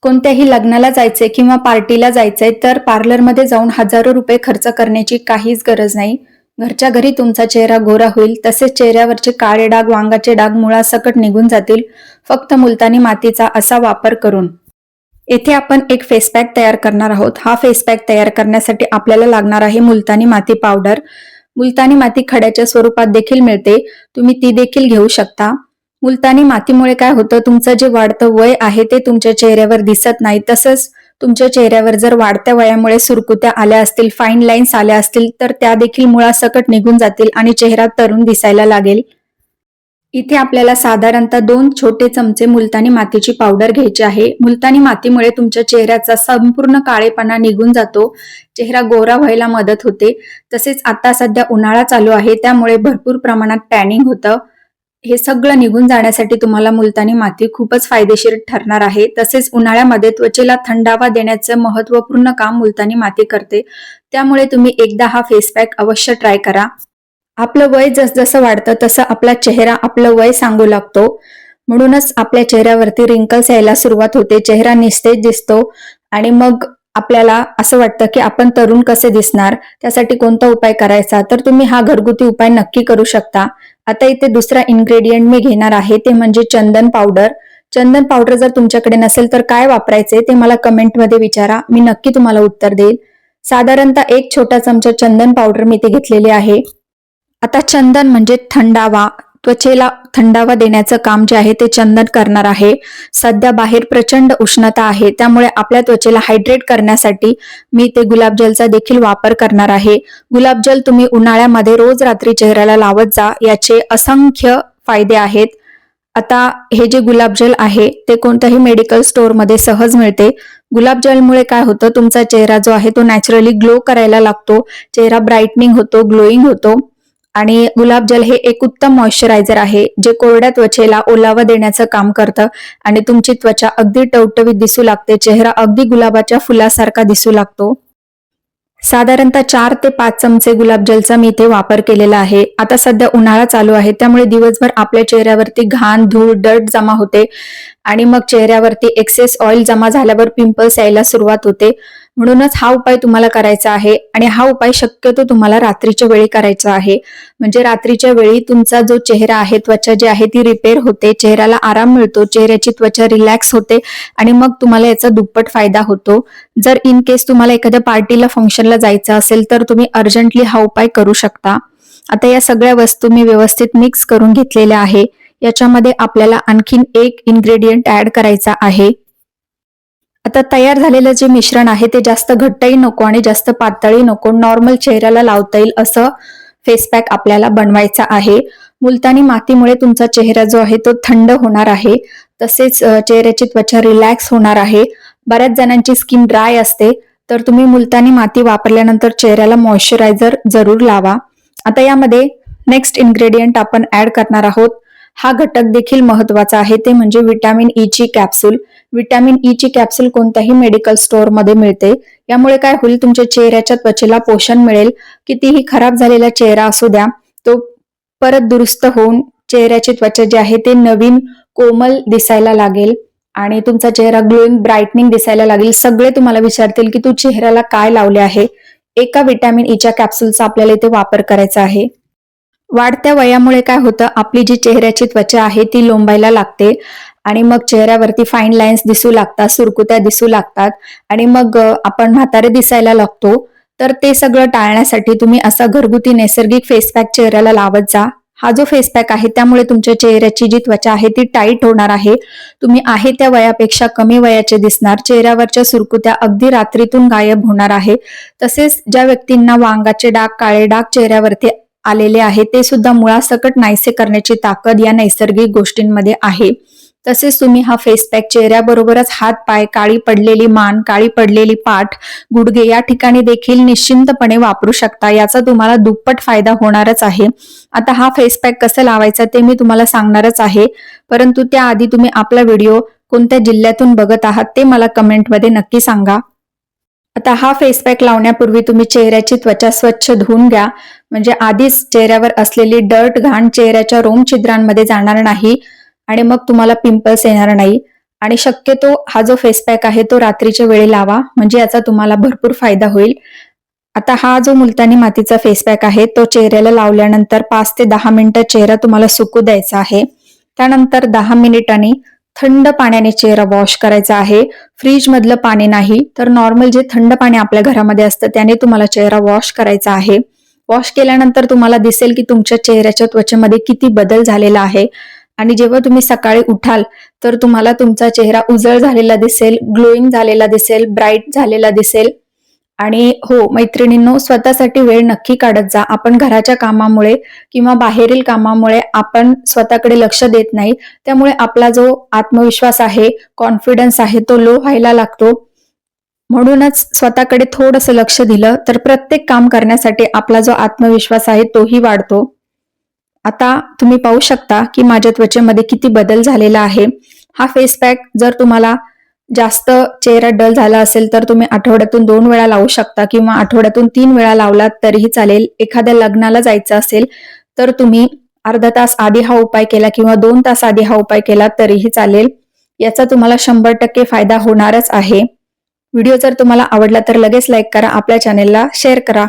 कोणत्याही लग्नाला जायचे किंवा पार्टीला जायचंय तर पार्लरमध्ये जाऊन हजारो रुपये खर्च करण्याची काहीच गरज नाही. घरच्या घरी तुमचा चेहरा गोरा होईल, तसेच चेहऱ्यावरचे काळे डाग, वांगाचे डाग मुळासकट निघून जातील, फक्त मुलतानी मातीचा असा वापर करून. येथे आपण एक फेस पॅक तयार करणार आहोत. हा फेस पॅक तयार करण्यासाठी आपल्याला लागणार आहे मुलतानी माती पावडर. मुलतानी माती खड्याच्या स्वरूपात देखील मिळते, तुम्ही ती देखील घेऊ शकता. मुलतानी मातीमुळे काय होतं, तुमचं जे वाढतं वय आहे ते तुमच्या चेहऱ्यावर दिसत नाही. तसंच तुमच्या चेहऱ्यावर जर वाढत्या वयामुळे सुरकुत्या आल्या असतील, फाईन लाईन्स आल्या असतील, तर त्या देखील मुळासकट निघून जातील आणि चेहरा तरुण दिसायला लागेल. इथे आपल्याला साधारणतः 2 छोटे चमचे मुलतानी मातीची पावडर घ्यायची आहे. मुलतानी मातीमुळे तुमच्या चेहऱ्याचा संपूर्ण काळेपणा निघून जातो, चेहरा गोरा व्हायला मदत होते. तसेच आता सध्या उन्हाळा चालू आहे, त्यामुळे भरपूर प्रमाणात टॅनिंग होतं. हे सगळं निघून जाण्यासाठी तुम्हाला मुलतानी माती खूपच फायदेशीर ठरणार आहे. तसेच उन्हाळ्यामध्ये त्वचेला थंडावा देण्याचं महत्त्वपूर्ण काम मुलतानी माती करते. त्यामुळे तुम्ही एकदा हा फेस पॅक अवश्य ट्राय करा. आपलं वय जसजसं वाढतं तसं आपला चेहरा आपलं वय सांगू लागतो. म्हणूनच आपल्या चेहऱ्यावरती रिंकल्स यायला सुरुवात होते, चेहरा निस्तेज दिसतो आणि मग आपल्याला असं वाटतं की आपण तरुण कसे दिसणार, त्यासाठी कोणता उपाय करायचा. तर तुम्ही हा घरगुती उपाय नक्की करू शकता. आता इथे दुसरा इन्ग्रेडियंट मी घेणार आहे, ते म्हणजे चंदन पावडर. चंदन पावडर जर तुमच्याकडे नसेल तर काय वापरायचे ते मला कमेंटमध्ये विचारा, मी नक्की तुम्हाला उत्तर देईल. साधारणतः 1 छोटा चमचा चंदन पावडर मी इथे घेतलेली आहे. आता चंदन म्हणजे थंडावा, त्वचेला थंडावा देण्याचं काम जे आहे ते चंदन करणार आहे. सध्या बाहेर प्रचंड उष्णता आहे, त्यामुळे आपल्या त्वचेला हायड्रेट करण्यासाठी मी ते गुलाबजलचा देखील वापर करणार आहे. गुलाबजल तुम्ही उन्हाळ्यामध्ये रोज रात्री चेहऱ्याला लावत जा, याचे असंख्य फायदे आहेत. आता हे जे गुलाबजल आहे ते कोणत्याही मेडिकल स्टोअरमध्ये सहज मिळते. गुलाबजलमुळे काय होतं, तुमचा चेहरा जो आहे तो नॅचरली ग्लो करायला लागतो, चेहरा ब्राईटनिंग होतो, ग्लोईंग होतो. आणि गुलाबजल हे एक उत्तम मॉइश्चरायझर आहे, जे कोरड्या त्वचेला ओलावा देण्याचं काम करतं आणि तुमची त्वचा अगदी टवटवीत दिसू लागते, चेहरा अगदी गुलाबाच्या फुलासारखा दिसू लागतो. साधारणतः 4 ते 5 चमचे गुलाबजलचा मी इथे वापर केलेला आहे. आता सध्या उन्हाळा चालू आहे, त्यामुळे दिवसभर आपल्या चेहऱ्यावरती घाण, धूळ, डस्ट जमा होते आणि मग चेहऱ्यावरती एक्सेस ऑइल जमा झाल्यावर पिंपल्स यायला सुरुवात होते. म्हणूनच हा उपाय तुम्हाला करायचा आहे आणि हा उपाय शक्यतो तुम्हाला रात्रीच्या वेळी करायचा आहे. म्हणजे रात्रीच्या वेळी तुमचा जो चेहरा आहे, त्वचा जी आहे ती रिपेअर होते, चेहऱ्याला आराम मिळतो, चेहऱ्याची त्वचा रिलॅक्स होते आणि मग तुम्हाला याचा दुप्पट फायदा होतो. जर इन केस तुम्हाला एखाद्या पार्टीला, फंक्शनला जायचं असेल तर तुम्ही अर्जंटली हा उपाय करू शकता. आता या सगळ्या वस्तू मी व्यवस्थित मिक्स करून घेतलेल्या आहे. याच्यामध्ये आपल्याला आणखीन एक इन्ग्रेडियंट ऍड करायचा आहे. आता तयार झालेलं जे मिश्रण आहे ते जास्त घट्टही नको आणि जास्त पातळही नको, नॉर्मल चेहऱ्याला लावता येईल असं फेस पॅक आपल्याला बनवायचा आहे. मुलतानी मातीमुळे तुमचा चेहरा जो आहे तो थंड होणार आहे, तसेच चेहऱ्याची त्वचा रिलॅक्स होणार आहे. बऱ्याच जणांची स्किन ड्राय असते, तर तुम्ही मुलतानी माती वापरल्यानंतर चेहऱ्याला मॉइश्चरायझर जरूर लावा. आता यामध्ये नेक्स्ट इन्ग्रेडियंट आपण ऍड करणार आहोत. हा घटक देखील महत्वाचा आहे, ते म्हणजे विटॅमिन ई ची कॅप्सूल. विटॅमिन ई ची कॅप्सूल कोणत्याही मेडिकल स्टोअर मध्ये मिळते. यामुळे काय होईल, तुमच्या चेहऱ्याच्या त्वचेला पोषण मिळेल. कितीही खराब झालेला चेहरा असू द्या, तो परत दुरुस्त होऊन चेहऱ्याची त्वचा जी आहे ते नवीन कोमल दिसायला लागेल आणि तुमचा चेहरा ग्लोईंग, ब्राईटनिंग दिसायला लागेल. सगळे तुम्हाला विचारतील की तू चेहऱ्याला काय लावले आहे. एका विटॅमिन ई च्या कॅप्सूलचा आपल्याला इथे वापर करायचा आहे. वाढत्या वयामुळे काय होतं, आपली जी चेहऱ्याची त्वचा आहे ती लोंबायला लागते आणि मग चेहऱ्यावरती फाईन लाईन्स दिसू लागतात, सुरकुत्या दिसू लागतात आणि मग आपण म्हातारे दिसायला लागतो. तर ते सगळं टाळण्यासाठी तुम्ही असा घरगुती नैसर्गिक फेस पॅक चेहऱ्याला लावत जा. हा जो फेस पॅक आहे त्यामुळे तुमच्या चेहऱ्याची जी त्वचा आहे ती टाईट होणार आहे. तुम्ही आहे त्या वयापेक्षा कमी वयाचे दिसणार. चेहऱ्यावरच्या सुरकुत्या अगदी रात्रीतून गायब होणार आहे. तसेच ज्या व्यक्तींना वांगाचे डाग, काळे डाग चेहऱ्यावरती आलेले आहे ते सुद्धा मुळासकट नाहीसे करण्याची ताकद या नैसर्गिक गोष्टींमध्ये आहे. तसेच तुम्ही हा फेस पॅक चेहऱ्याबरोबरच हात, पाय, काळी पडलेली मान, काळी पडलेली पाठ, गुडघे या ठिकाणी देखील निश्चिंतपणे वापरू शकता. याचा तुम्हाला दुप्पट फायदा होणारच आहे. आता हा फेस पॅक कसं लावायचा ते मी तुम्हाला सांगणारच आहे, परंतु त्याआधी तुम्ही आपला व्हिडिओ कोणत्या जिल्ह्यातून बघत आहात ते मला कमेंटमध्ये नक्की सांगा. आता हा फेस पॅक लावण्यापूर्वी तुम्ही चेहऱ्याची त्वचा स्वच्छ धुवून घ्या, म्हणजे आधीच चेहऱ्यावर असलेली डर्ट, घाण चेहऱ्याच्या रोम छिद्रांमध्ये जाणार नाही आणि मग तुम्हाला पिंपल्स येणार नाही. आणि शक्यतो हा जो फेस पॅक आहे तो रात्रीच्या वेळी लावा, म्हणजे याचा तुम्हाला भरपूर फायदा होईल. आता हा जो मुलतानी मातीचा फेस पॅक आहे तो चेहऱ्याला लावल्यानंतर 5 ते 10 मिनिटं चेहरा तुम्हाला सुकू द्यायचा आहे. त्यानंतर 10 मिनिटांनी थंड पाण्याने चेहरा वॉश करायचा आहे. फ्रीज मधलं पाणी नाही, तर नॉर्मल जे थंड पाणी आपल्या घरामध्ये असतं त्याने तुम्हाला चेहरा वॉश करायचा आहे. वॉश केल्यानंतर तुम्हाला दिसेल की तुमच्या चेहऱ्याच्या त्वचेमध्ये किती बदल झालेला आहे. आणि जेव्हा तुम्ही सकाळी उठाल तर तुम्हाला तुमचा चेहरा उजळ झालेला दिसेल, ग्लोईंग झालेला दिसेल, ब्राईट झालेला दिसेल. आणि हो मैत्रिणींनो, स्वतःसाठी वेळ नक्की काढत जा. आपण घराच्या कामामुळे किंवा बाहेरील कामामुळे आपण स्वतःकडे लक्ष देत नाही. त्यामुळे आपला जो आत्मविश्वास आहे, कॉन्फिडन्स आहे तो लो व्हायला लागतो. म्हणूनच स्वतःकडे थोडंसं लक्ष दिलं तर प्रत्येक काम करण्यासाठी आपला जो आत्मविश्वास आहे तोही वाढतो. आता तुम्ही पाहू शकता की माझ्या त्वचेमध्ये किती बदल झालेला आहे. हा फेस पॅक जर तुम्हाला जास्त चेहरा डल झाला असेल तर तुम्ही आठवड्यातून 2 वेळा लावू शकता किंवा आठवड्यातून 3 वेळा लावलात तरीही चालेल. एखाद्या लग्नाला जायचं असेल तर तुम्ही अर्धा तास आधी हा उपाय केला किंवा 2 तास आधी हा उपाय केला तरीही चालेल. याचा तुम्हाला 100% फायदा होणारच आहे. व्हिडिओ जर तुम्हाला आवडला तर लगेच लाईक करा, आपल्या चॅनेलला शेअर करा.